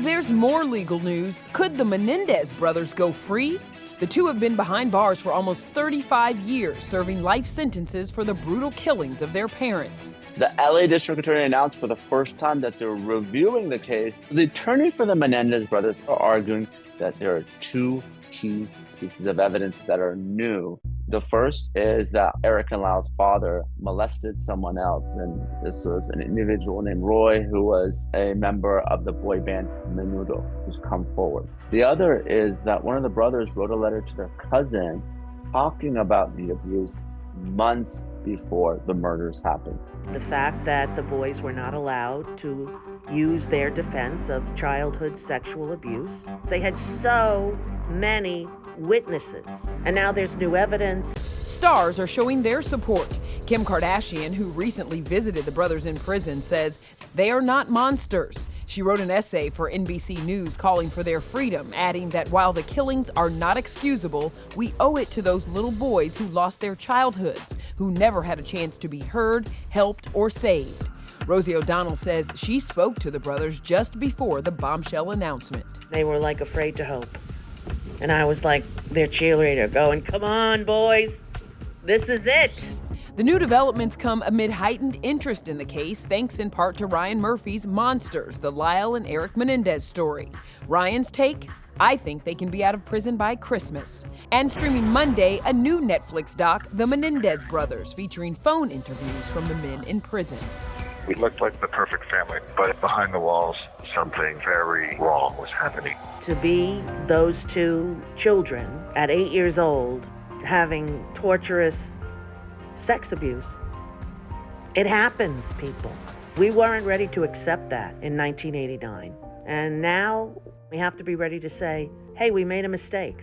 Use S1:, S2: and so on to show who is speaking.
S1: There's more legal news. Could the Menendez brothers go free? The two have been behind bars for almost 35 years, serving life sentences for the brutal killings of their parents.
S2: The LA District Attorney announced for the first time that they're reviewing the case. The attorney for the Menendez brothers are arguing that there are two key pieces of evidence that are new. The first is that Erik and Lyle's father molested someone else, and this was an individual named Roy, who was a member of the boy band Menudo, who's come forward. The other is that one of the brothers wrote a letter to their cousin talking about the abuse months before the murders happened.
S3: The fact that the boys were not allowed to use their defense of childhood sexual abuse. They had so many witnesses, and now there's new evidence.
S1: Stars are showing their support. Kim Kardashian, who recently visited the brothers in prison, says they are not monsters. She wrote an essay for NBC News calling for their freedom, adding that while the killings are not excusable, we owe it to those little boys who lost their childhoods, who never had a chance to be heard, helped, or saved. Rosie O'Donnell says she spoke to the brothers just before the bombshell announcement.
S3: They were like afraid to hope. And I was like their cheerleader going, come on, boys, this is it.
S1: The new developments come amid heightened interest in the case, thanks in part to Ryan Murphy's Monsters, the Lyle and Erik Menendez story. Ryan's take? I think they can be out of prison by Christmas. And streaming Monday, a new Netflix doc, The Menendez Brothers, featuring phone interviews from the men in prison.
S4: We looked like the perfect family, but behind the walls, something very wrong was happening.
S3: To be those two children at 8 years old having torturous sex abuse, it happens, people. We weren't ready to accept that in 1989. And now we have to be ready to say, hey, we made a mistake.